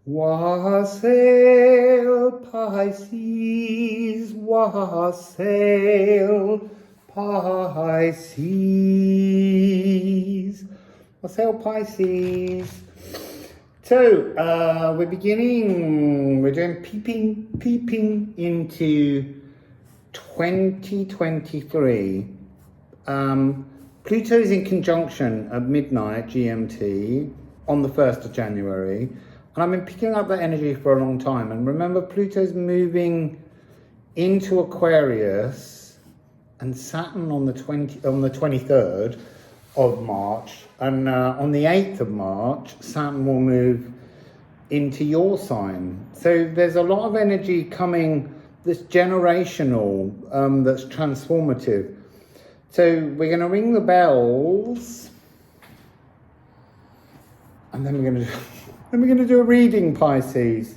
Wassail, Pisces, wassail, Pisces. Wassail, Pisces. So, we're doing peeping into 2023. Pluto's in conjunction at midnight GMT on the 1st of January. And I've been picking up that energy for a long time. And remember, Pluto's moving into Aquarius and Saturn on the 23rd of March. And on the 8th of March, Saturn will move into your sign. So there's a lot of energy coming that's generational, that's transformative. So we're going to ring the bells. And then we're going to do a reading, Pisces.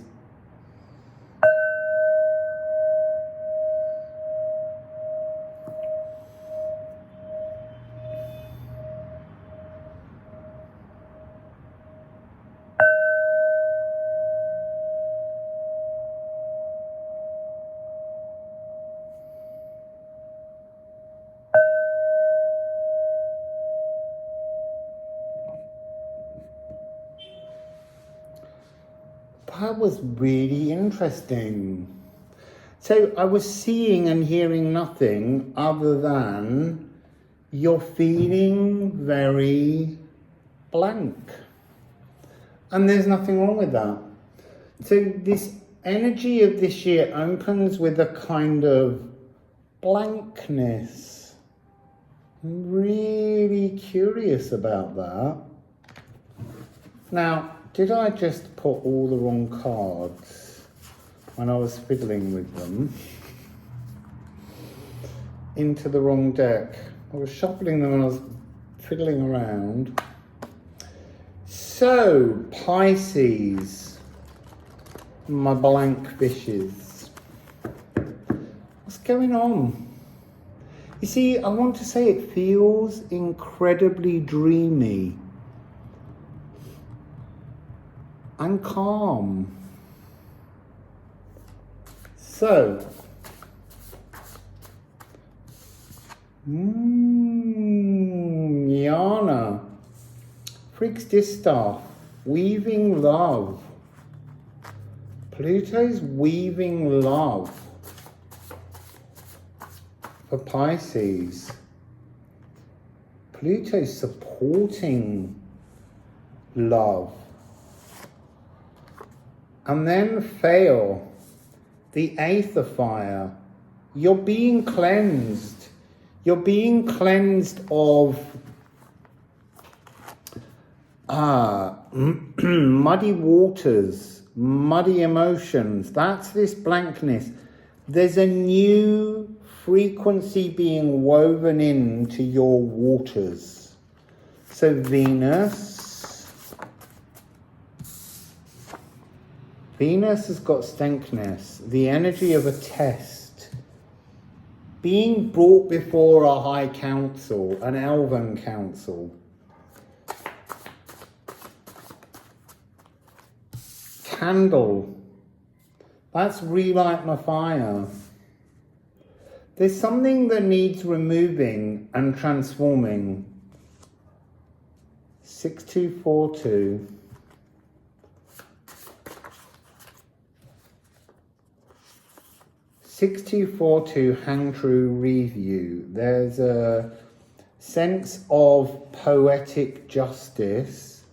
That was really interesting. So I was seeing and hearing nothing other than you're feeling very blank. And there's nothing wrong with that. So this energy of this year opens with a kind of blankness. I'm really curious about that. Now, did I just put all the wrong cards when I was fiddling with them into the wrong deck? I was shuffling them and I was fiddling around. So, Pisces, my blank fishes. What's going on? You see, I want to say it feels incredibly dreamy and calm. So, Yana, Freaks Distaff, weaving love. Pluto's weaving love for Pisces. Pluto's supporting love. And then fail, the 8th of fire. You're being cleansed. You're being cleansed of muddy waters, muddy emotions. That's this blankness. There's a new frequency being woven into your waters. So Venus has got stankness, the energy of a test, being brought before a high council, an elven council. Candle, that's relight my fire. There's something that needs removing and transforming. 6242. 6242 Hang True Review. There's a sense of poetic justice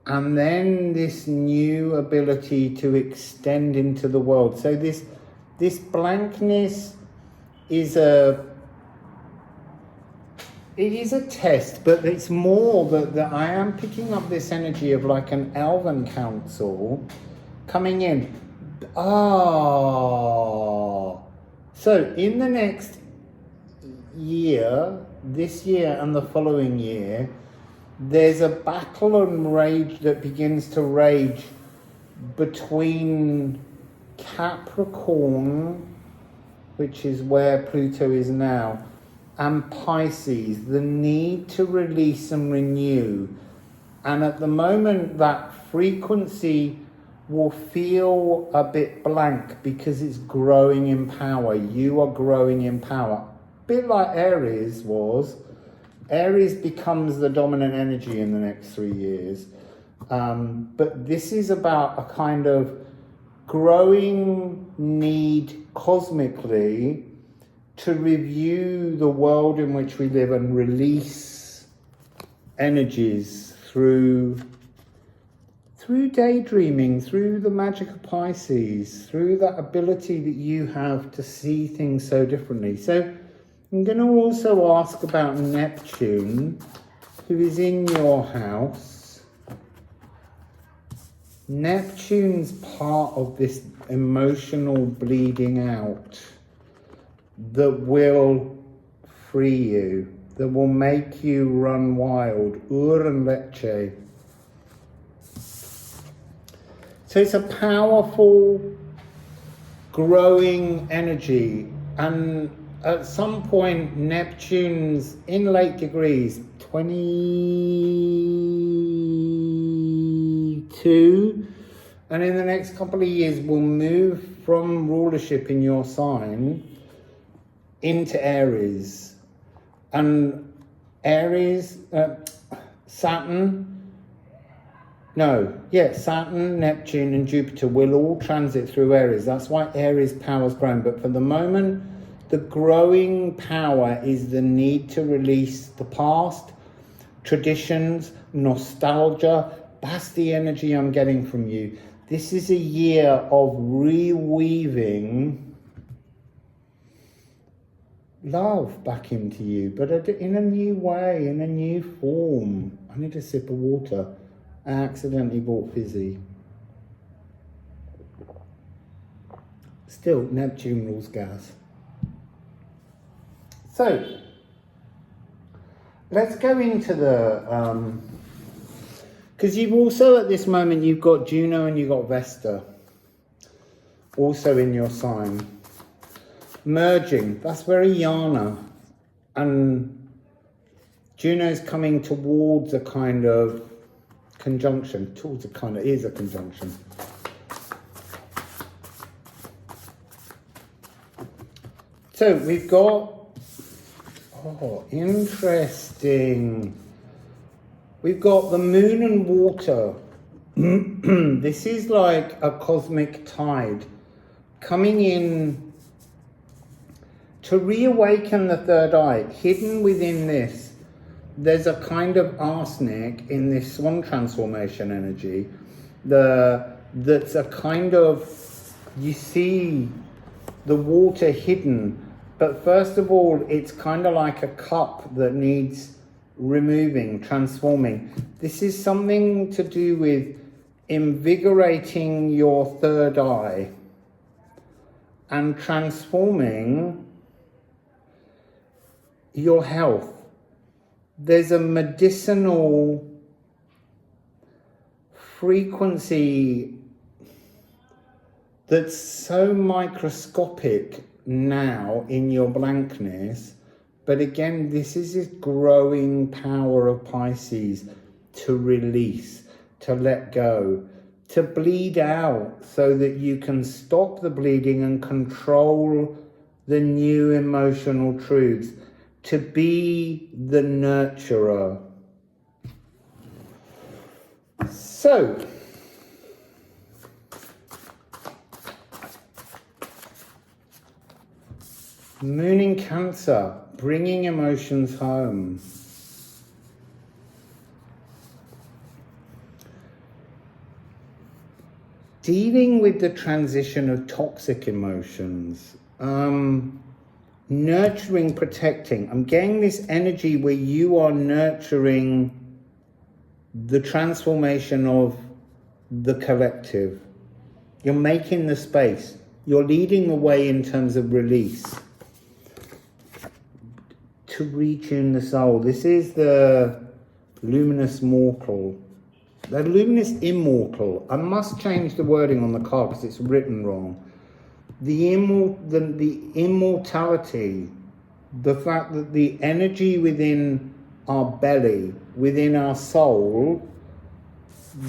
and then this new ability to extend into the world. So this blankness is it is a test, but it's more that I am picking up this energy of like an elven council coming in. So in the next year, this year and the following year, there's a battle and rage that begins to rage between Capricorn, which is where Pluto is now, and Pisces, the need to release and renew. And at the moment, that frequency will feel a bit blank because it's growing in power. You are growing in power. A bit like Aries was. Aries becomes the dominant energy in the next 3 years. But this is about a kind of growing need cosmically to review the world in which we live and release energies through daydreaming, through the magic of Pisces, through that ability that you have to see things so differently. So I'm going to also ask about Neptune, who is in your house. Neptune's part of this emotional bleeding out that will free you, that will make you run wild. Ur and Lecce. So it's a powerful, growing energy, and at some point Neptune's in late degrees, 22, and in the next couple of years will move from rulership in your sign into Aries. And Aries, Saturn, Neptune and Jupiter will all transit through Aries. That's why Aries power's grown. But for the moment, the growing power is the need to release the past, traditions, nostalgia. That's the energy I'm getting from you. This is a year of reweaving love back into you, but in a new way, in a new form. I need a sip of water. I accidentally bought fizzy. Still, Neptune rules gas. So, let's go into the... because you've also, at this moment, you've got Juno and you've got Vesta. Also in your sign. Merging, that's very Yana. And Juno's coming towards a kind of conjunction, is a conjunction. So we've got, interesting. We've got the moon and water. This is like a cosmic tide coming in to reawaken the third eye. Hidden within this, there's a kind of arsenic in this swan transformation energy. That's a kind of, you see the water hidden, but first of all, it's kind of like a cup that needs removing, transforming. This is something to do with invigorating your third eye and transforming your health. There's a medicinal frequency that's so microscopic now in your blankness, but again, this is this growing power of Pisces to release, to let go, to bleed out so that you can stop the bleeding and control the new emotional truths, to be the nurturer. So, Moon in Cancer, bringing emotions home. Dealing with the transition of toxic emotions. Nurturing, protecting. I'm getting this energy where you are nurturing the transformation of the collective. You're making the space. You're leading the way in terms of release. To retune the soul. This is the luminous mortal. The luminous immortal. I must change the wording on the card because it's written wrong. The immortality, the fact that the energy within our belly, within our soul,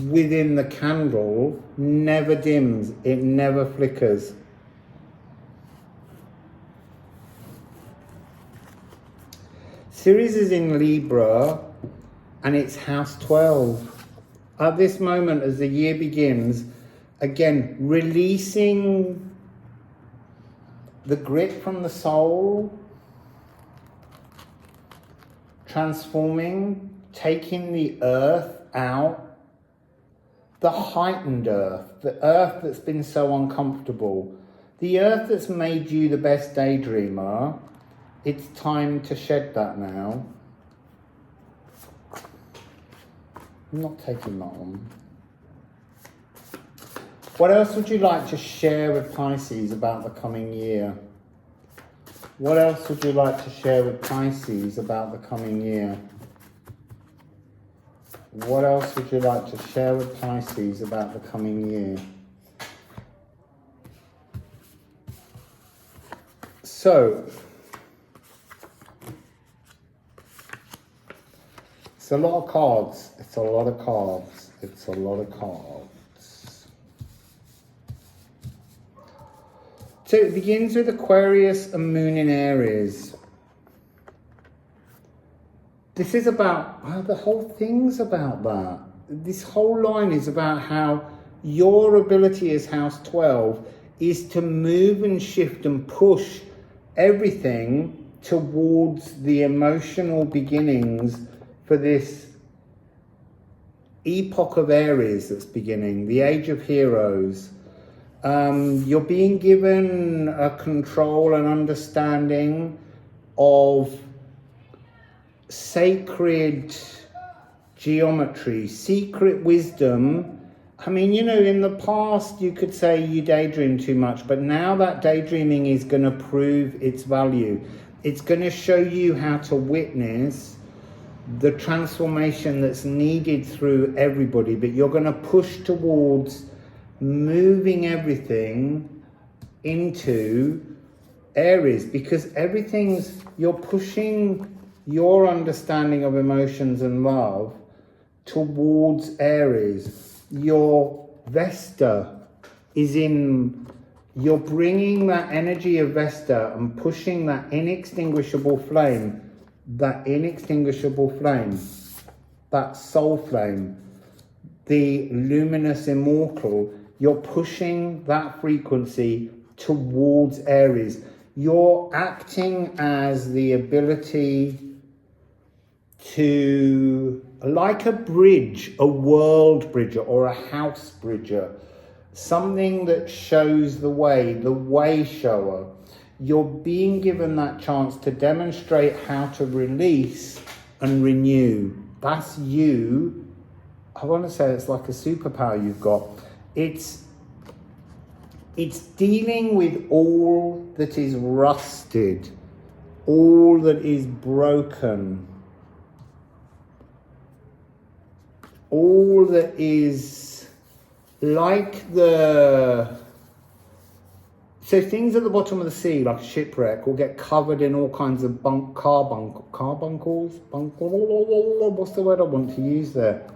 within the candle never dims, it never flickers. Ceres is in Libra and it's house 12. At this moment, as the year begins, again, releasing the grit from the soul, transforming, taking the earth out, the heightened earth, the earth that's been so uncomfortable, the earth that's made you the best daydreamer. It's time to shed that now. I'm not taking that on. What else would you like to share with Pisces about the coming year? What else would you like to share with Pisces about the coming year? What else would you like to share with Pisces about the coming year? So, it's a lot of cards. It's a lot of cards. It's a lot of cards. So it begins with Aquarius and Moon in Aries. This is about, well, the whole thing's about that. This whole line is about how your ability as House 12 is to move and shift and push everything towards the emotional beginnings for this epoch of Aries that's beginning, the Age of Heroes. You're being given a control and understanding of sacred geometry, secret wisdom. I mean, you know, in the past you could say you daydream too much, but now that daydreaming is going to prove its value. It's going to show you how to witness the transformation that's needed through everybody, but you're going to push towards moving everything into Aries, because you're pushing your understanding of emotions and love towards Aries. Your Vesta is in, you're bringing that energy of Vesta and pushing that inextinguishable flame, that soul flame, the luminous immortal. You're pushing that frequency towards Aries. You're acting as the ability to, like a bridge, a world bridger or a house bridger, something that shows the way shower. You're being given that chance to demonstrate how to release and renew. That's you. I want to say it's like a superpower you've got. It's dealing with all that is rusted, all that is broken, all that is like so things at the bottom of the sea, like a shipwreck, will get covered in all kinds of carbuncles, what's the word I want to use there?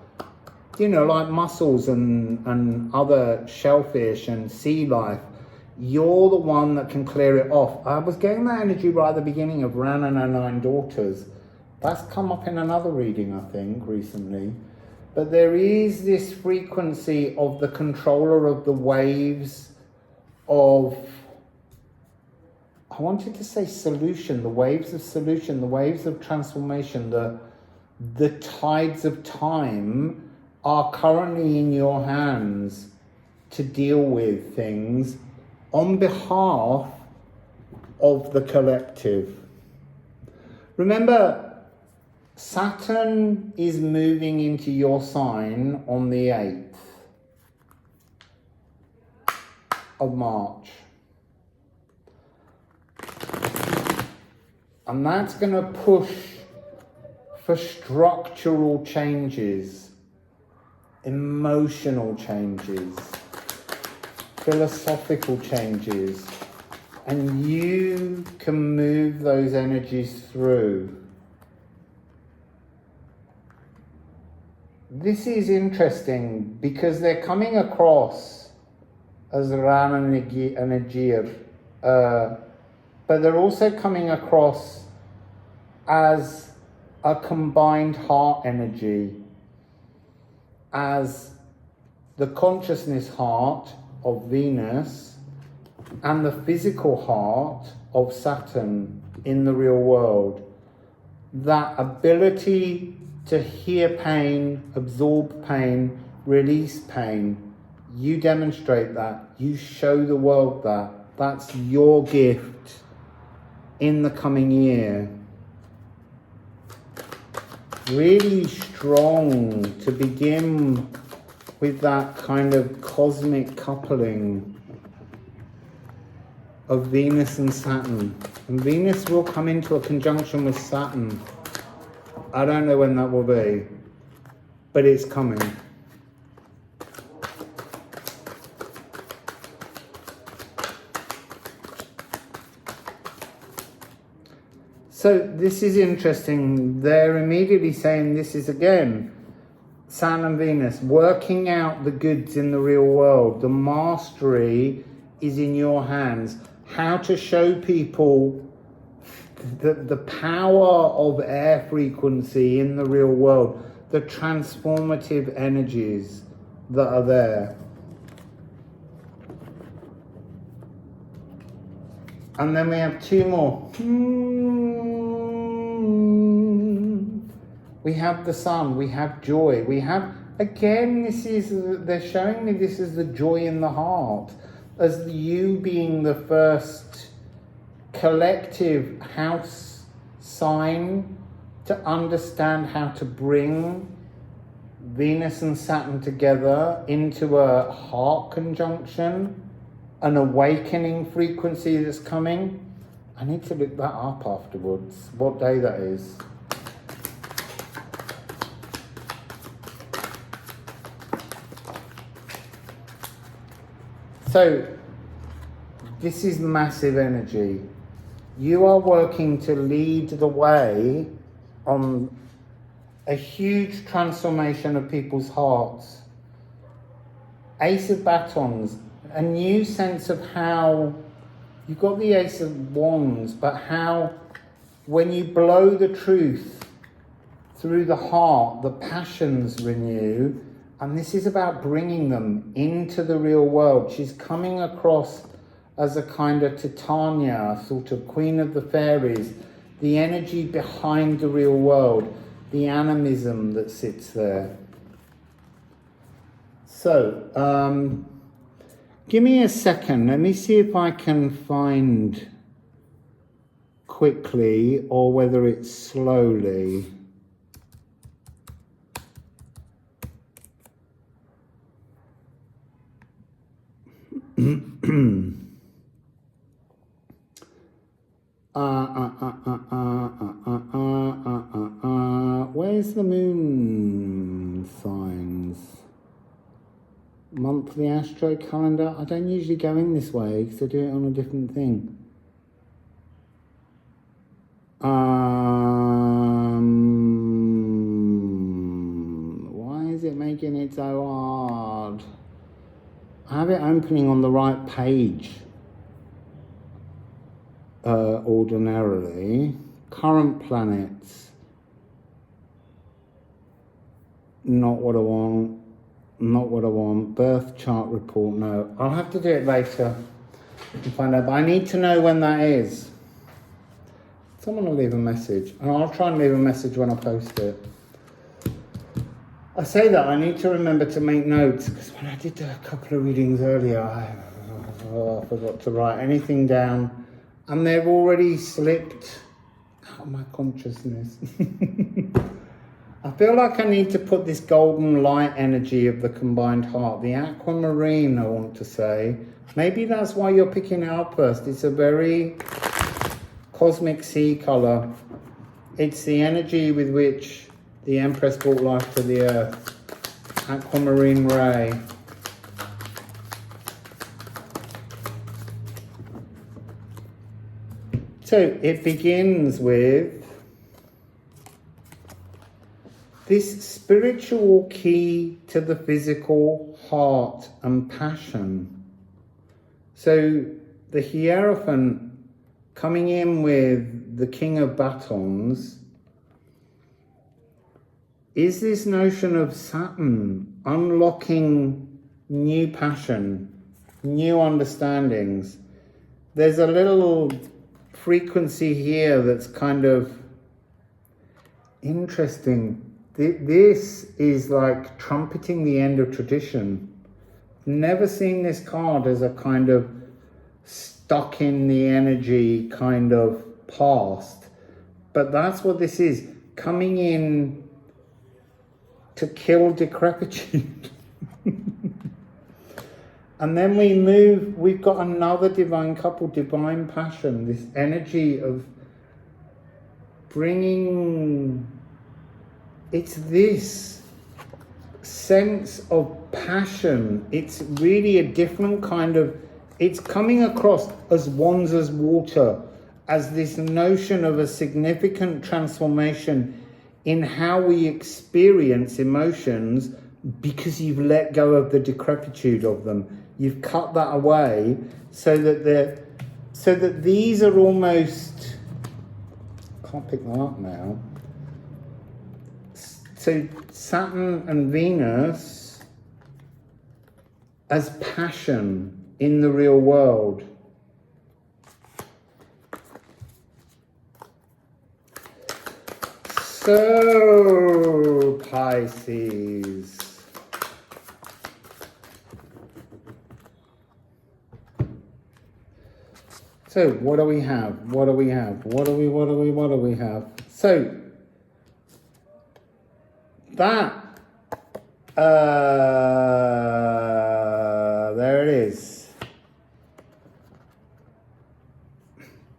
You know, like mussels and other shellfish and sea life. You're the one that can clear it off. I was getting that energy right at the beginning of Ran and Her 9 Daughters. That's come up in another reading, I think, recently. But there is this frequency of the controller of the waves of, I wanted to say solution, the waves of solution, the waves of transformation, the tides of time are currently in your hands to deal with things on behalf of the collective. Remember, Saturn is moving into your sign on the 8th of March. And that's going to push for structural changes, emotional changes, philosophical changes, and you can move those energies through. this is interesting because they're coming across as Rana Energia, but they're also coming across as a combined heart energy, as the consciousness heart of Venus and the physical heart of Saturn in the real world. That ability to hear pain, absorb pain, release pain, you demonstrate that, you show the world that. That's your gift in the coming year. Really strong to begin with that kind of cosmic coupling of Venus and Saturn. And Venus will come into a conjunction with Saturn. I don't know when that will be, but it's coming. So this is interesting. They're immediately saying this is again Saturn and Venus working out the goods in the real world. The mastery is in your hands. How to show people the power of air frequency in the real world, the transformative energies that are there. And then we have two more. We have the sun, we have joy, we have, again, they're showing me this is the joy in the heart, as you being the first collective house sign to understand how to bring Venus and Saturn together into a heart conjunction, an awakening frequency that's coming. I need to look that up afterwards, what day that is. So, this is massive energy. You are working to lead the way on a huge transformation of people's hearts. Ace of Batons, a new sense of how, you've got the Ace of Wands, but how when you blow the truth through the heart, the passions renew, and this is about bringing them into the real world. She's coming across as a kind of Titania, sort of queen of the fairies, the energy behind the real world, the animism that sits there. So, give me a second. Let me see if I can find quickly or whether it's slowly. Where's the moon signs? Monthly astro calendar. I don't usually go in this way because I do it on a different thing. Why is it making it so hard? I have it opening on the right page. Ordinarily. Current planets. Not what I want. Not what I want. Birth chart report. No. I'll have to do it later and find out. But I need to know when that is. Someone will leave a message. And I'll try and leave a message when I post it. I say that I need to remember to make notes because when I did a couple of readings earlier, I forgot to write anything down. And they've already slipped out of my consciousness. I feel like I need to put this golden light energy of the combined heart, the aquamarine, I want to say. Maybe that's why you're picking it up first. It's a very cosmic sea colour. It's the energy with which the Empress brought life to the earth. Aquamarine ray. So it begins with this spiritual key to the physical, heart and passion. So the Hierophant coming in with the King of Batons is this notion of Saturn unlocking new passion, new understandings. There's a little frequency here that's kind of interesting. This is like trumpeting the end of tradition. Never seen this card as a kind of stuck in the energy kind of past. But that's what this is. Coming in to kill decrepitude. And then we move, we've got another divine couple, divine passion, this energy of bringing, it's this sense of passion. It's really a different kind of, it's coming across as Wands's water, as this notion of a significant transformation in how we experience emotions because you've let go of the decrepitude of them. You've cut that away so that these are almost, can't pick them up now. So Saturn and Venus as passion in the real world. So Pisces. So what do we have? What do we have? What do we have? So that there it is.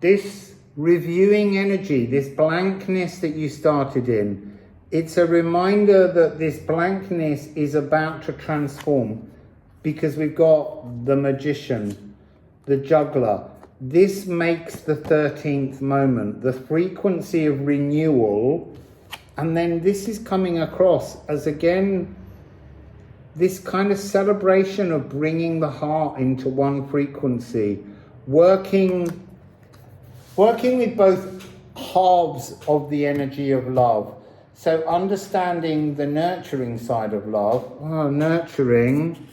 This reviewing energy, this blankness that you started in, it's a reminder that this blankness is about to transform, because we've got the magician, the juggler. This makes the 13th moment, the frequency of renewal. And then this is coming across as, again, this kind of celebration of bringing the heart into one frequency, working with both halves of the energy of love. So understanding the nurturing side of love, nurturing,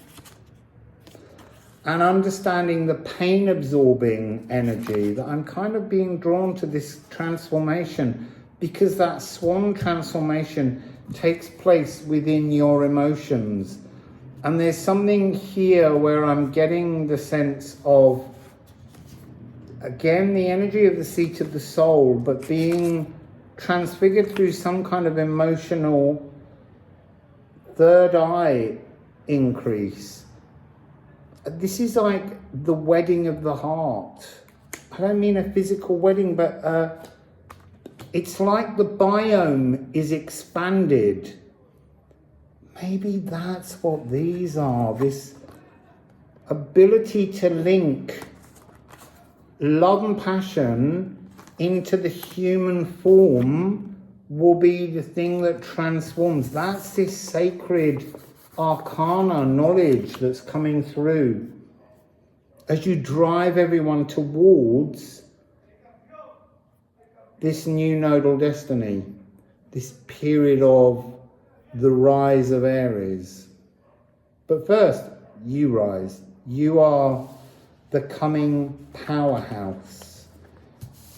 and understanding the pain-absorbing energy, that I'm kind of being drawn to this transformation, because that swan transformation takes place within your emotions. And there's something here where I'm getting the sense of, again, the energy of the seat of the soul, but being transfigured through some kind of emotional third eye increase. This is like the wedding of the heart. I don't mean a physical wedding, but it's like the biome is expanded. Maybe that's what these are. This ability to link love and passion into the human form will be the thing that transforms. That's this sacred arcana knowledge that's coming through as you drive everyone towards this new nodal destiny, this period of the rise of Aries. But first, you rise. You are the coming powerhouse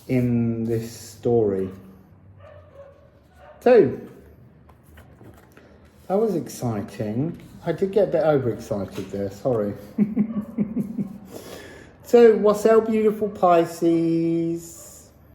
in this story. So, that was exciting. I did get a bit overexcited there, sorry. So, Wassail, beautiful Pisces.